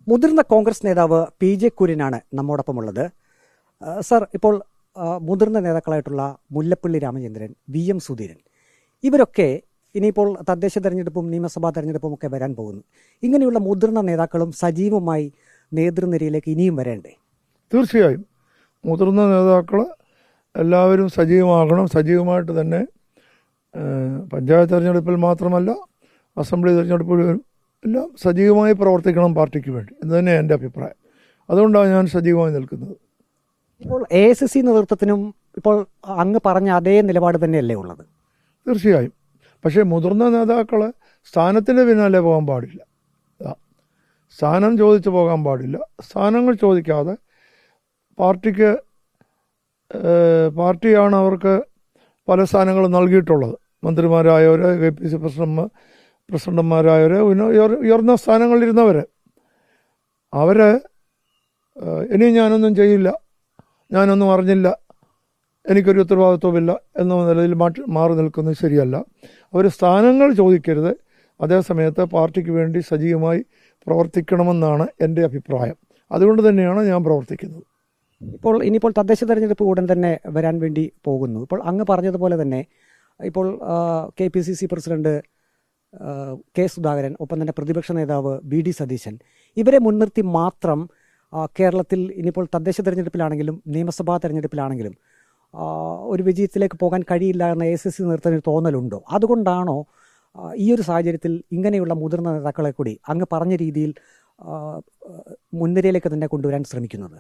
മുതിർന്ന കോൺഗ്രസ് നേതാവ് PJ കുര്യനാണ് നമ്മോടൊപ്പമുള്ളത്. Sir, ഇപ്പോൾ മുതിർന്ന നേതാക്കളായിട്ടുള്ള മുല്ലപ്പള്ളി രാമചന്ദ്രൻ, VM സുധീരൻ, ഇവരൊക്കെ ഇനിയിപ്പോൾ തദ്ദേശ തെരഞ്ഞെടുപ്പും നിയമസഭാ തെരഞ്ഞെടുപ്പും ഒക്കെ വരാൻ പോകുന്നു. ഇങ്ങനെയുള്ള മുതിർന്ന നേതാക്കളും സജീവമായി നേതൃനിരയിലേക്ക് ഇനിയും വരേണ്ടേ? തീർച്ചയായും മുതിർന്ന നേതാക്കൾ എല്ലാവരും സജീവമാകണം. സജീവമായിട്ട് തന്നെ പഞ്ചായത്ത് തെരഞ്ഞെടുപ്പിൽ മാത്രമല്ല, അസംബ്ലി തെരഞ്ഞെടുപ്പിലും എല്ലാം സജീവമായി പ്രവർത്തിക്കണം പാർട്ടിക്ക് വേണ്ടി എന്ന് തന്നെയാണ് എൻ്റെ അഭിപ്രായം. അതുകൊണ്ടാണ് ഞാൻ സജീവമായി നിൽക്കുന്നത്. ഇപ്പോൾ AICC നേതൃത്വത്തിനും ഇപ്പോൾ അങ്ങ് പറഞ്ഞ അതേ നിലപാട് തന്നെയല്ലേ ഉള്ളത്? തീർച്ചയായും. പക്ഷേ മുതിർന്ന നേതാക്കൾ സ്ഥാനത്തിൻ്റെ പിന്നാലെ പോകാൻ പാടില്ല. സ്ഥാനം ചോദിച്ചു പോകാൻ പാടില്ല. സ്ഥാനങ്ങൾ ചോദിക്കാതെ പാർട്ടിയാണ് അവർക്ക് പല സ്ഥാനങ്ങളും നൽകിയിട്ടുള്ളത്. മന്ത്രിമാരായവർ, KPC പ്രസിഡന്റുമാരായവർ, ഉയർന്ന സ്ഥാനങ്ങളിലിരുന്നവർ, അവർ ഇനി ഞാനൊന്നും ചെയ്യില്ല, ഞാനൊന്നും അറിഞ്ഞില്ല, എനിക്കൊരു ഉത്തരവാദിത്വമില്ല എന്ന നിലയിൽ മാറി നിൽക്കുന്നത് ശരിയല്ല. അവർ സ്ഥാനങ്ങൾ ചോദിക്കരുത്, അതേസമയത്ത് പാർട്ടിക്ക് വേണ്ടി സജീവമായി പ്രവർത്തിക്കണമെന്നാണ് എൻ്റെ അഭിപ്രായം. അതുകൊണ്ട് തന്നെയാണ് ഞാൻ പ്രവർത്തിക്കുന്നത്. ഇനിയിപ്പോൾ തദ്ദേശ തെരഞ്ഞെടുപ്പ് ഉടൻ തന്നെ വരാൻ വേണ്ടി പോകുന്നു. ഇപ്പോൾ അങ്ങ് പറഞ്ഞതുപോലെ തന്നെ ഇപ്പോൾ KPCC പ്രസിഡന്റ് K സുധാകരൻ, ഒപ്പം തന്നെ പ്രതിപക്ഷ നേതാവ് BD സതീശൻ, ഇവരെ മുൻനിർത്തി മാത്രം കേരളത്തിൽ ഇനിയിപ്പോൾ തദ്ദേശ തെരഞ്ഞെടുപ്പിലാണെങ്കിലും നിയമസഭാ തെരഞ്ഞെടുപ്പിലാണെങ്കിലും ഒരു വിജയത്തിലേക്ക് പോകാൻ കഴിയില്ല എന്ന AICC നേതൃത്വത്തിന് തോന്നലുണ്ടോ? അതുകൊണ്ടാണോ ഈ ഒരു സാഹചര്യത്തിൽ ഇങ്ങനെയുള്ള മുതിർന്ന നേതാക്കളെ കൂടി അങ്ങ് പറഞ്ഞ രീതിയിൽ മുൻനിരയിലേക്ക് തന്നെ കൊണ്ടുവരാൻ ശ്രമിക്കുന്നത്?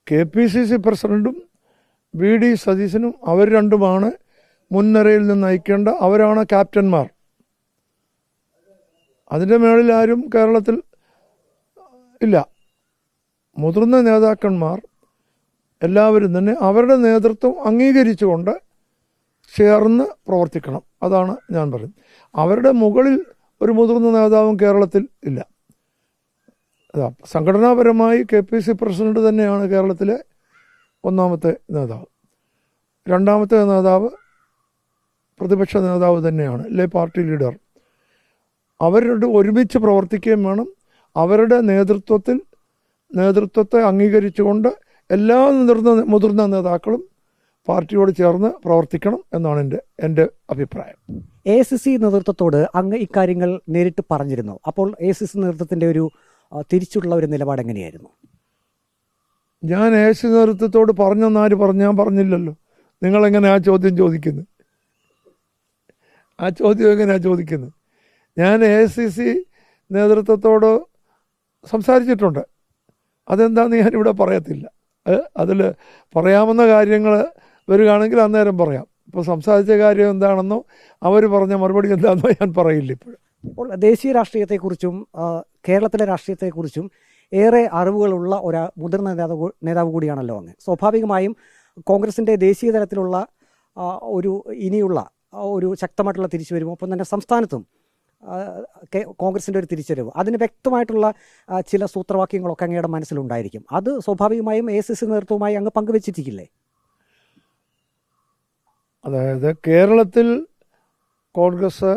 KPCC പ്രസിഡന്റും BD സതീശനും അവർ രണ്ടുമാണ് മുൻനിരയിൽ നിന്ന് നയിക്കേണ്ട, അവരാണ് ക്യാപ്റ്റന്മാർ. അതിൻ്റെ മേളിൽ ആരും കേരളത്തിൽ ഇല്ല. മുതിർന്ന നേതാക്കന്മാർ എല്ലാവരും തന്നെ അവരുടെ നേതൃത്വം അംഗീകരിച്ചുകൊണ്ട് ചേർന്ന് പ്രവർത്തിക്കണം. അതാണ് ഞാൻ പറയുന്നത്. അവരുടെ മുകളിൽ ഒരു മുതിർന്ന നേതാവും കേരളത്തിൽ ഇല്ല. സംഘടനാപരമായി KPC പ്രസിഡന്റ് തന്നെയാണ് കേരളത്തിലെ ഒന്നാമത്തെ നേതാവ്. രണ്ടാമത്തെ നേതാവ് പ്രതിപക്ഷ നേതാവ് തന്നെയാണ്, അല്ലെ പാർട്ടി ലീഡർ. അവരുടെ ഒരുമിച്ച് പ്രവർത്തിക്കുകയും വേണം. അവരുടെ നേതൃത്വത്തെ അംഗീകരിച്ചുകൊണ്ട് എല്ലാ മുതിർന്ന നേതാക്കളും പാർട്ടിയോട് ചേർന്ന് പ്രവർത്തിക്കണം എന്നാണ് എൻ്റെ അഭിപ്രായം. AICC നേതൃത്വത്തോട് അങ്ങ് ഇക്കാര്യങ്ങൾ നേരിട്ട് പറഞ്ഞിരുന്നു. അപ്പോൾ AICC നേതൃത്വത്തിൻ്റെ ഒരു തിരിച്ചുള്ള ഒരു നിലപാട് എങ്ങനെയായിരുന്നു? ഞാൻ AICC നേതൃത്വത്തോട് പറഞ്ഞെന്നാര് പറഞ്ഞു? ഞാൻ പറഞ്ഞില്ലല്ലോ. നിങ്ങളെങ്ങനെ ആ ചോദ്യം ചോദിക്കുന്നത്? എങ്ങനെയാണ് ചോദിക്കുന്നത്? ഞാൻ AICC നേതൃത്വത്തോട് സംസാരിച്ചിട്ടുണ്ട്. അതെന്താണെന്ന് ഞാനിവിടെ പറയത്തില്ല. അതിൽ പറയാവുന്ന കാര്യങ്ങൾ വരികയാണെങ്കിൽ അന്നേരം പറയാം. ഇപ്പോൾ സംസാരിച്ച കാര്യം എന്താണെന്നോ അവർ പറഞ്ഞ മറുപടി എന്താണെന്നോ ഞാൻ പറയില്ല ഇപ്പോൾ ദേശീയ രാഷ്ട്രീയത്തെക്കുറിച്ചും കേരളത്തിലെ രാഷ്ട്രീയത്തെക്കുറിച്ചും ഏറെ അറിവുകളുള്ള ഒരു മുതിർന്ന നേതാവ് കൂടിയാണല്ലോ അങ്ങ്. സ്വാഭാവികമായും കോൺഗ്രസിൻ്റെ ദേശീയ തലത്തിലുള്ള ഇനിയുള്ള ഒരു ശക്തമായിട്ടുള്ള തിരിച്ചുവരവും, ഒപ്പം തന്നെ സംസ്ഥാനത്തും കോൺഗ്രസിൻ്റെ ഒരു തിരിച്ചുവരവ്, അതിന് വ്യക്തമായിട്ടുള്ള ചില സൂത്രവാക്യങ്ങളൊക്കെ അങ്ങയുടെ മനസ്സിലുണ്ടായിരിക്കും. അത് സ്വാഭാവികമായും AICC നേതൃത്വവുമായി അങ്ങ് പങ്കുവച്ചിട്ടില്ലേ? അതായത് കേരളത്തിൽ കോൺഗ്രസ്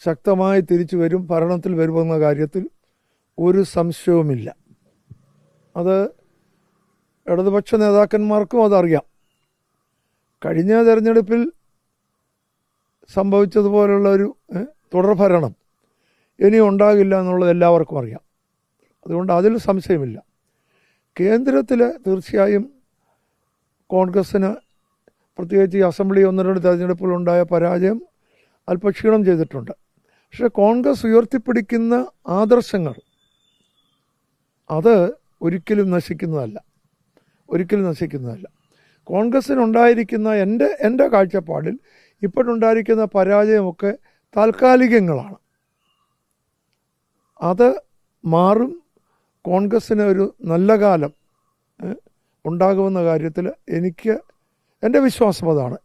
ശക്തമായി തിരിച്ചു വരും, ഭരണത്തിൽ വരുമെന്ന കാര്യത്തിൽ ഒരു സംശയവുമില്ല. അത് ഇടതുപക്ഷ നേതാക്കന്മാർക്കും അതറിയാം. കഴിഞ്ഞ തെരഞ്ഞെടുപ്പിൽ സംഭവിച്ചതുപോലുള്ള ഒരു തുടർഭരണം ഇനി ഉണ്ടാകില്ല എന്നുള്ളത് എല്ലാവർക്കും അറിയാം. അതുകൊണ്ട് അതിൽ സംശയമില്ല. കേന്ദ്രത്തിൽ തീർച്ചയായും കോൺഗ്രസ്സിന് പ്രത്യേകിച്ച് ഈ അസംബ്ലി 1-2 തെരഞ്ഞെടുപ്പുകളുണ്ടായ പരാജയം അല്പം ക്ഷീണം ചെയ്തിട്ടുണ്ട്. പക്ഷേ കോൺഗ്രസ് ഉയർത്തിപ്പിടിക്കുന്ന ആദർശങ്ങൾ അത് ഒരിക്കലും നശിക്കുന്നതല്ല. കോൺഗ്രസ്സിനുണ്ടായിരിക്കുന്ന എൻ്റെ കാഴ്ചപ്പാടിൽ ഇപ്പോഴുണ്ടായിരിക്കുന്ന പരാജയമൊക്കെ താൽക്കാലികങ്ങളാണ്. അത് മാറും. കോൺഗ്രസ്സിന് ഒരു നല്ല കാലം ഉണ്ടാകുമെന്ന കാര്യത്തിൽ എൻ്റെ വിശ്വാസം അതാണ്.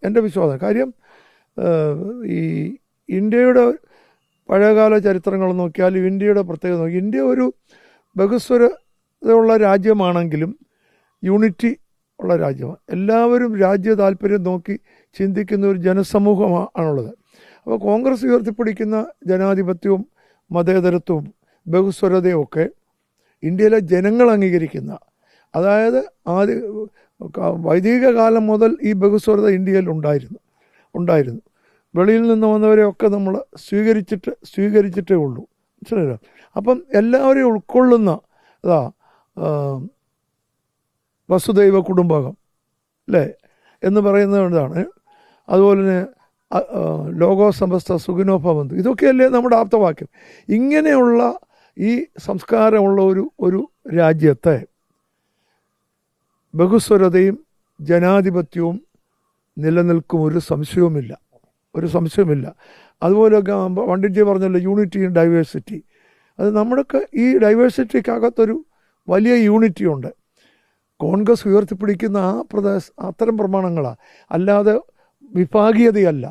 കാര്യം ഈ ഇന്ത്യയുടെ പഴയകാല ചരിത്രങ്ങൾ നോക്കിയാൽ ഇന്ത്യയുടെ പ്രത്യേകത നോക്കി, ഇന്ത്യ ഒരു ബഹുസ്വരതയുള്ള രാജ്യമാണെങ്കിലും യൂണിറ്റി ഉള്ള രാജ്യമാണ്. എല്ലാവരും രാജ്യ താല്പര്യം നോക്കി ചിന്തിക്കുന്ന ഒരു ജനസമൂഹമാണുള്ളത്. അപ്പോൾ കോൺഗ്രസ് ഉയർത്തിപ്പിടിക്കുന്ന ജനാധിപത്യവും മതേതരത്വവും ബഹുസ്വരതയും ഒക്കെ ഇന്ത്യയിലെ ജനങ്ങൾ അംഗീകരിക്കുന്ന, അതായത് വൈദിക കാലം മുതൽ ഈ ബഹുസ്വരത ഇന്ത്യയിൽ ഉണ്ടായിരുന്നു. വെളിയിൽ നിന്ന് വന്നവരെയൊക്കെ നമ്മൾ സ്വീകരിച്ചിട്ടേ ഉള്ളൂ. മനസ്സിലായോ? അപ്പം എല്ലാവരെയും ഉൾക്കൊള്ളുന്ന വസുദൈവ കുടുംബകം അല്ലേ എന്ന് പറയുന്നതാണ്. അതുപോലെ തന്നെ ലോകോ സമസ്ത സുഖിനോ ഭവന്തു, ഇതൊക്കെയല്ലേ നമ്മുടെ ആപ്തവാക്യം. ഇങ്ങനെയുള്ള ഈ സംസ്കാരമുള്ള ഒരു രാജ്യത്തെ ബഹുസ്വരതയും ജനാധിപത്യവും നിലനിൽക്കും, ഒരു സംശയവുമില്ല. അതുപോലെയൊക്കെ പണ്ഡിറ്റ്ജി പറഞ്ഞല്ലോ, യൂണിറ്റി ഇൻ ഡൈവേഴ്സിറ്റി. അത് നമ്മുടെയൊക്കെ ഈ ഡൈവേഴ്സിറ്റിക്കകത്തൊരു വലിയ യൂണിറ്റി ഉണ്ട്. കോൺഗ്രസ് ഉയർത്തിപ്പിടിക്കുന്ന അത്തരം പ്രമാണങ്ങളാണ്, അല്ലാതെ വിഭാഗീയതയല്ല,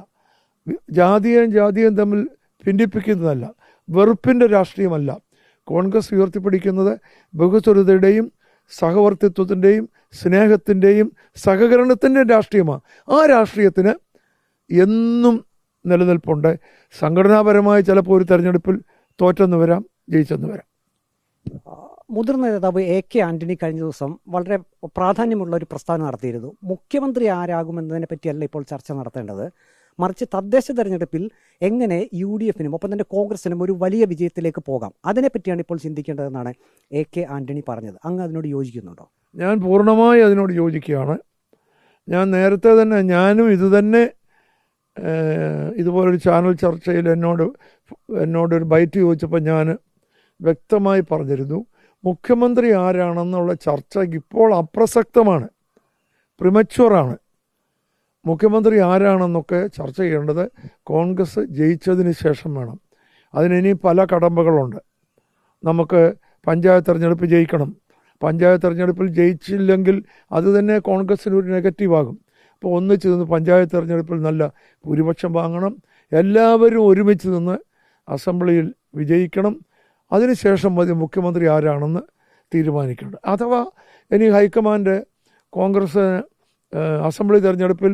ജാതിയും തമ്മിൽ ഭിന്നിപ്പിക്കുന്നതല്ല, വെറുപ്പിൻ്റെ രാഷ്ട്രീയമല്ല. കോൺഗ്രസ് ഉയർത്തിപ്പിടിക്കുന്നത് ബഹുസ്വരതയുടെയും സഹവർത്തിത്വത്തിൻ്റെയും സ്നേഹത്തിൻ്റെയും സഹകരണത്തിൻ്റെയും രാഷ്ട്രീയമാണ്. ആ രാഷ്ട്രീയത്തിന് എന്നും നിലനിൽപ്പുണ്ട്. സംഘടനാപരമായി ചിലപ്പോൾ ഒരു തെരഞ്ഞെടുപ്പിൽ തോറ്റെന്ന് വരാം, ജയിച്ചെന്ന് വരാം. മുതിർന്ന നേതാവ് AK ആന്റണി കഴിഞ്ഞ ദിവസം വളരെ പ്രാധാന്യമുള്ള ഒരു പ്രസ്താവന നടത്തിയിരുന്നു. മുഖ്യമന്ത്രി ആരാകുമെന്നതിനെ പറ്റിയല്ല ഇപ്പോൾ ചർച്ച നടത്തേണ്ടത്, മറിച്ച് തദ്ദേശ തെരഞ്ഞെടുപ്പിൽ എങ്ങനെ UDFനും ഒപ്പം തന്നെ കോൺഗ്രസിനും ഒരു വലിയ വിജയത്തിലേക്ക് പോകാം, അതിനെപ്പറ്റിയാണ് ഇപ്പോൾ ചിന്തിക്കേണ്ടതെന്നാണ് AK ആന്റണി പറഞ്ഞത്. അങ്ങ് അതിനോട് യോജിക്കുന്നുണ്ടോ? ഞാൻ പൂർണ്ണമായി അതിനോട് യോജിക്കുകയാണ്. ഞാൻ നേരത്തെ തന്നെ ഞാനും ഇതുപോലൊരു ചാനൽ ചർച്ചയിൽ എന്നോടൊരു ബൈറ്റ് ചോദിച്ചപ്പോൾ ഞാൻ വ്യക്തമായി പറഞ്ഞിരുന്നു, മുഖ്യമന്ത്രി ആരാണെന്നുള്ള ചർച്ച ഇപ്പോൾ അപ്രസക്തമാണ്, പ്രിമച്വറാണ്. മുഖ്യമന്ത്രി ആരാണെന്നൊക്കെ ചർച്ച ചെയ്യേണ്ടത് കോൺഗ്രസ് ജയിച്ചതിന് ശേഷം വേണം. അതിനി പല കടമ്പകളുണ്ട്. നമുക്ക് പഞ്ചായത്ത് തെരഞ്ഞെടുപ്പ് ജയിക്കണം. പഞ്ചായത്ത് തെരഞ്ഞെടുപ്പിൽ ജയിച്ചില്ലെങ്കിൽ അത് തന്നെ കോൺഗ്രസ്സിന് ഒരു നെഗറ്റീവാകും. അപ്പോൾ ഒന്നിച്ച് നിന്ന് പഞ്ചായത്ത് തെരഞ്ഞെടുപ്പിൽ നല്ല ഭൂരിപക്ഷം വാങ്ങണം. എല്ലാവരും ഒരുമിച്ച് നിന്ന് അസംബ്ലിയിൽ വിജയിക്കണം. അതിനുശേഷം മതി മുഖ്യമന്ത്രി ആരാണെന്ന് തീരുമാനിക്കേണ്ടത്. അഥവാ ഇനി ഹൈക്കമാൻഡ് കോൺഗ്രസ് അസംബ്ലി തെരഞ്ഞെടുപ്പിൽ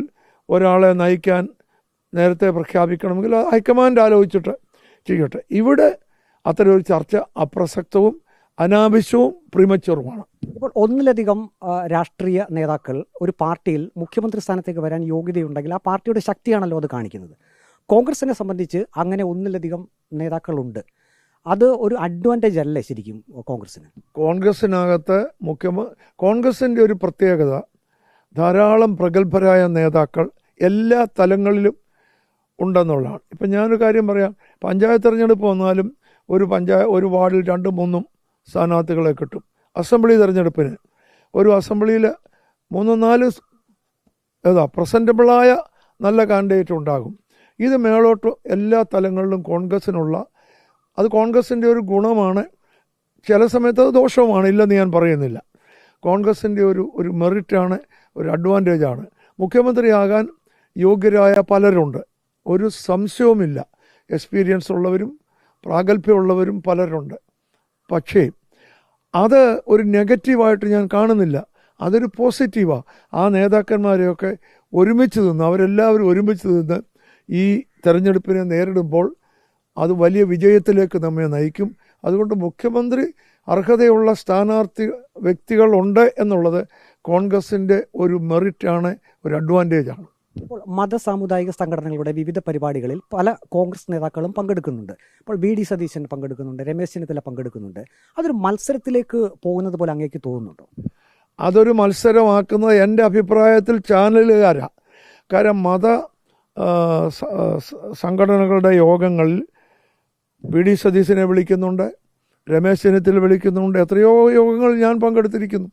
ഒരാളെ നയിക്കാൻ നേരത്തെ പ്രഖ്യാപിക്കണമെങ്കിൽ ഹൈക്കമാൻഡ് ആലോചിച്ചിട്ട് ചെയ്യട്ടെ. ഇവിടെ അത്തരം ഒരു ചർച്ച അപ്രസക്തവും അനാവശ്യവും പ്രീമച്വറുമാണ്. ഇപ്പോൾ ഒന്നിലധികം രാഷ്ട്രീയ നേതാക്കൾ ഒരു പാർട്ടിയിൽ മുഖ്യമന്ത്രി സ്ഥാനത്തേക്ക് വരാൻ യോഗ്യതയുണ്ടെങ്കിൽ ആ പാർട്ടിയുടെ ശക്തിയാണല്ലോ അത് കാണിക്കുന്നത്. കോൺഗ്രസിനെ സംബന്ധിച്ച് അങ്ങനെ ഒന്നിലധികം നേതാക്കളുണ്ട്. അത് ഒരു അഡ്വാൻറ്റേജ് അല്ലേ ശരിക്കും കോൺഗ്രസിന്? കോൺഗ്രസിനകത്ത് കോൺഗ്രസിൻ്റെ ഒരു പ്രത്യേകത, ധാരാളം പ്രഗത്ഭരായ നേതാക്കൾ എല്ലാ തലങ്ങളിലും ഉണ്ടെന്നുള്ളതാണ്. ഇപ്പം ഞാനൊരു കാര്യം പറയാം, പഞ്ചായത്ത് തെരഞ്ഞെടുപ്പ് വന്നാലും ഒരു വാർഡിൽ 2-3 സ്ഥാനാർത്ഥികളെ കിട്ടും. അസംബ്ലി തെരഞ്ഞെടുപ്പിന് ഒരു അസംബ്ലിയിൽ 3-4 പ്രസൻറ്റബിളായ നല്ല കാൻഡിഡേറ്റ് ഉണ്ടാകും. ഇത് മേളോട്ട് എല്ലാ തലങ്ങളിലും കോൺഗ്രസിനുള്ള, അത് കോൺഗ്രസിൻ്റെ ഒരു ഗുണമാണ്. ചില സമയത്ത് അത് ദോഷവുമാണ്, ഇല്ലെന്ന് ഞാൻ പറയുന്നില്ല. കോൺഗ്രസിൻ്റെ ഒരു മെറിറ്റാണ്, ഒരു അഡ്വാൻറ്റേജാണ്. മുഖ്യമന്ത്രിയാകാൻ യോഗ്യരായ പലരുണ്ട്, ഒരു സംശയവുമില്ല. എക്സ്പീരിയൻസ് ഉള്ളവരും പ്രാഗൽഭ്യമുള്ളവരും പലരുണ്ട്. പക്ഷേ അത് ഒരു നെഗറ്റീവായിട്ട് ഞാൻ കാണുന്നില്ല, അതൊരു പോസിറ്റീവാണ്. ആ നേതാക്കന്മാരെയൊക്കെ അവരെല്ലാവരും ഒരുമിച്ച് നിന്ന് ഈ തെരഞ്ഞെടുപ്പിനെ നേരിടുമ്പോൾ അത് വലിയ വിജയത്തിലേക്ക് നമ്മെ നയിക്കും. അതുകൊണ്ട് മുഖ്യമന്ത്രി അർഹതയുള്ള സ്ഥാനാർത്ഥി വ്യക്തികളുണ്ട് എന്നുള്ളത് കോൺഗ്രസിൻ്റെ ഒരു മെറിറ്റാണ്, ഒരു അഡ്വാൻറ്റേജാണ്. ഇപ്പോൾ മതസാമുദായിക സംഘടനകളുടെ വിവിധ പരിപാടികളിൽ പല കോൺഗ്രസ് നേതാക്കളും പങ്കെടുക്കുന്നുണ്ട്. ഇപ്പോൾ VD സതീശൻ പങ്കെടുക്കുന്നുണ്ട്, രമേശ് ചെന്നിത്തല പങ്കെടുക്കുന്നുണ്ട്. അതൊരു മത്സരത്തിലേക്ക് പോകുന്നത് പോലെ അങ്ങേക്ക് തോന്നുന്നുണ്ടോ? അതൊരു മത്സരമാക്കുന്നത് എൻ്റെ അഭിപ്രായത്തിൽ ചാനലുകാരാണ്. കാരണം സംഘടനകളുടെ യോഗങ്ങളിൽ VD സതീശനെ വിളിക്കുന്നുണ്ട്, രമേശ് ചെന്നിത്തല വിളിക്കുന്നുണ്ട്. എത്രയോ യോഗങ്ങളിൽ ഞാൻ പങ്കെടുത്തിരിക്കുന്നു.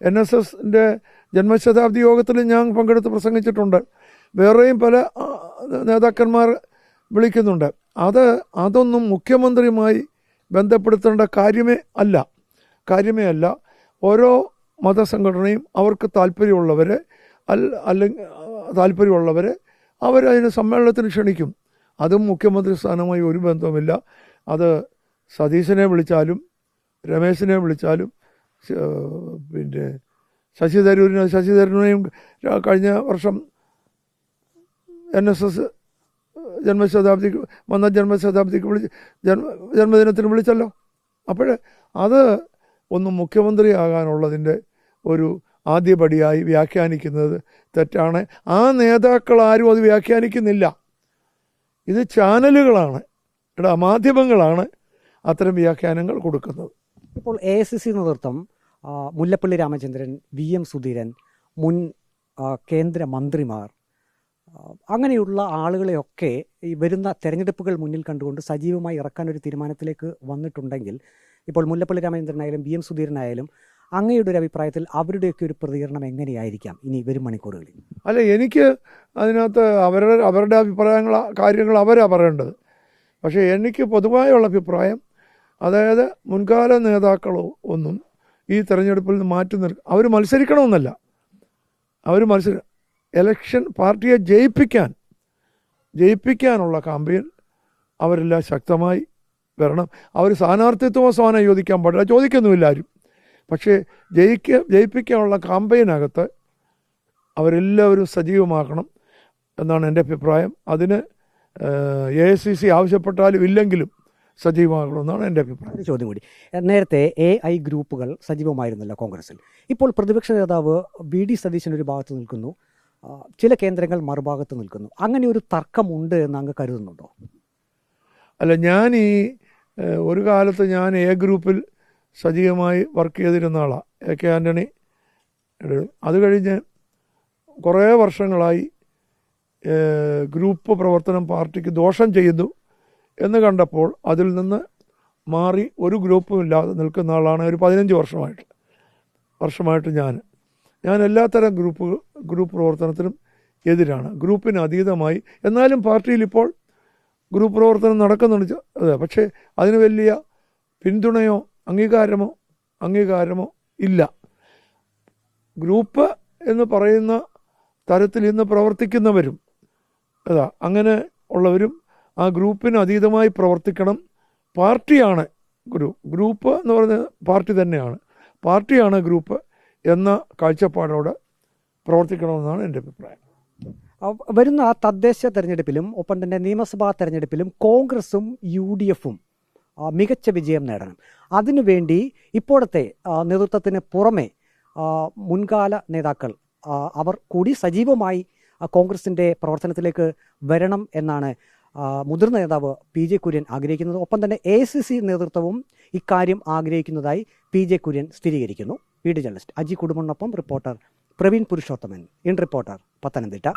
NSSൻ്റെ ജന്മശതാബ്ദി യോഗത്തിൽ ഞാൻ പങ്കെടുത്ത് പ്രസംഗിച്ചിട്ടുണ്ട്. വേറെയും പല നേതാക്കന്മാർ വിളിക്കുന്നുണ്ട്. അതൊന്നും മുഖ്യമന്ത്രിയുമായി ബന്ധപ്പെടുത്തേണ്ട കാര്യമേ അല്ല. ഓരോ മതസംഘടനയും അവർക്ക് താല്പര്യമുള്ളവരെ അവരതിന് സമ്മേളനത്തിന് ക്ഷണിക്കും. അതും മുഖ്യമന്ത്രി സ്ഥാനമായി ഒരു ബന്ധവുമില്ല. അത് സതീശനെ വിളിച്ചാലും രമേശിനെ വിളിച്ചാലും പിന്നെ ശശി തരൂരിനെയും കഴിഞ്ഞ വർഷം NSS ജന്മശതാബ്ദിക്ക് ജന്മദിനത്തിന് വിളിച്ചല്ലോ. അപ്പോൾ അത് ഒന്ന് മുഖ്യമന്ത്രിയാകാനുള്ളതിൻ്റെ ഒരു ആദ്യപടിയായി വ്യാഖ്യാനിക്കുന്നത് തെറ്റാണ്. ആ നേതാക്കൾ ആരും അത് വ്യാഖ്യാനിക്കുന്നില്ല. ഇത് ചാനലുകളാണ്, മാധ്യമങ്ങളാണ് അത്തരം വ്യാഖ്യാനങ്ങൾ കൊടുക്കുന്നത്. ഇപ്പോൾ AICC നേതൃത്വം മുല്ലപ്പള്ളി രാമചന്ദ്രൻ, VM സുധീരൻ, മുൻ കേന്ദ്രമന്ത്രിമാർ, അങ്ങനെയുള്ള ആളുകളെയൊക്കെ ഈ വരുന്ന തെരഞ്ഞെടുപ്പുകൾ മുന്നിൽ കണ്ടുകൊണ്ട് സജീവമായി ഇറക്കാൻ ഒരു തീരുമാനത്തിലേക്ക് വന്നിട്ടുണ്ടെങ്കിൽ, ഇപ്പോൾ മുല്ലപ്പള്ളി രാമചന്ദ്രനായാലും VM സുധീരനായാലും അങ്ങയുടെ ഒരു അഭിപ്രായത്തിൽ അവരുടെയൊക്കെ ഒരു പ്രതികരണം എങ്ങനെയായിരിക്കാം ഇനി വരും മണിക്കൂറുകളിൽ? അല്ല, എനിക്ക് അതിനകത്ത് അവരുടെ കാര്യങ്ങൾ അവരാ പറയേണ്ടത്. പക്ഷേ എനിക്ക് പൊതുവായുള്ള അഭിപ്രായം, അതായത് മുൻകാല നേതാക്കളോ ഒന്നും ഈ തെരഞ്ഞെടുപ്പിൽ നിന്ന് മാറ്റി അവർ മത്സരിക്കണമെന്നല്ല. ഇലക്ഷൻ പാർട്ടിയെ ജയിപ്പിക്കാനുള്ള ക്യാമ്പയിൻ അവരെല്ലാം ശക്തമായി വരണം. അവർ സ്ഥാനാർത്ഥിത്വമോ സ്ഥാനം ചോദിക്കാൻ പാടില്ല, ചോദിക്കുന്നുമില്ല ആരും. പക്ഷേ ജയിപ്പിക്കാനുള്ള ക്യാമ്പയിനകത്ത് അവരെല്ലാവരും സജീവമാക്കണം എന്നാണ് എൻ്റെ അഭിപ്രായം. അതിന് AICC ആവശ്യപ്പെട്ടാലും ഇല്ലെങ്കിലും സജീവമാകണമെന്നാണ് എൻ്റെ അഭിപ്രായം. ചോദ്യം കൂടി, നേരത്തെ AI ഗ്രൂപ്പുകൾ സജീവമായിരുന്നല്ലോ കോൺഗ്രസിൽ. ഇപ്പോൾ പ്രതിപക്ഷ നേതാവ് VD സതീശൻ ഒരു ഭാഗത്ത് നിൽക്കുന്നു, ചില കേന്ദ്രങ്ങൾ മറുഭാഗത്ത് നിൽക്കുന്നു. അങ്ങനെ ഒരു തർക്കമുണ്ട് എന്ന് അങ്ങ് കരുതുന്നുണ്ടോ? അല്ല, ഞാൻ ഒരു കാലത്ത് ഞാൻ A ഗ്രൂപ്പിൽ സജീവമായി വർക്ക് ചെയ്തിരുന്ന ആളാണ്, AK ആൻ്റണി. അത് കഴിഞ്ഞ് കുറേ വർഷങ്ങളായി ഗ്രൂപ്പ് പ്രവർത്തനം പാർട്ടിക്ക് ദോഷം ചെയ്യുന്നു എന്ന് കണ്ടപ്പോൾ അതിൽ നിന്ന് മാറി ഒരു ഗ്രൂപ്പും ഇല്ലാതെ നിൽക്കുന്ന ആളാണ്. ഒരു 15 വർഷമായിട്ട് ഞാൻ എല്ലാത്തരം ഗ്രൂപ്പ് പ്രവർത്തനത്തിനും എതിരാണ്, ഗ്രൂപ്പിന് അതീതമായി. എന്നാലും പാർട്ടിയിൽ ഇപ്പോൾ ഗ്രൂപ്പ് പ്രവർത്തനം നടക്കുന്നുണ്ട്. അതെ, പക്ഷേ അതിന് വലിയ പിന്തുണയോ അംഗീകാരമോ ഇല്ല. ഗ്രൂപ്പ് എന്ന് പറയുന്ന തരത്തിൽ ഇന്ന് പ്രവർത്തിക്കുന്നവരും അങ്ങനെ ഉള്ളവരും ആ ഗ്രൂപ്പിന് അതീതമായി പ്രവർത്തിക്കണം. പാർട്ടിയാണ് ഗ്രൂപ്പ് എന്ന് പറയുന്നത് പാർട്ടി തന്നെയാണ്, പാർട്ടിയാണ് ഗ്രൂപ്പ് എന്ന കാഴ്ചപ്പാടോടെ പ്രവർത്തിക്കണമെന്നാണ് എൻ്റെ അഭിപ്രായം. വരുന്ന തദ്ദേശ തെരഞ്ഞെടുപ്പിലും ഒപ്പം തന്നെ നിയമസഭാ തെരഞ്ഞെടുപ്പിലും കോൺഗ്രസും UDFും മികച്ച വിജയം നേടണം. അതിനുവേണ്ടി ഇപ്പോഴത്തെ നേതൃത്വത്തിന് പുറമെ മുൻകാല നേതാക്കൾ അവർ കൂടി സജീവമായി കോൺഗ്രസിൻ്റെ പ്രവർത്തനത്തിലേക്ക് വരണം എന്നാണ് മുതിർന്ന നേതാവ് PJ കുര്യൻ ആഗ്രഹിക്കുന്നത്. ഒപ്പം തന്നെ AICC നേതൃത്വവും ഇക്കാര്യം ആഗ്രഹിക്കുന്നതായി PJ കുര്യൻ സ്ഥിരീകരിക്കുന്നു. വീഡിയോ ജേർണലിസ്റ്റ് അജി കുടുംബനൊപ്പം reporter Praveen Purushothaman, in reporter, Pathanamthitta.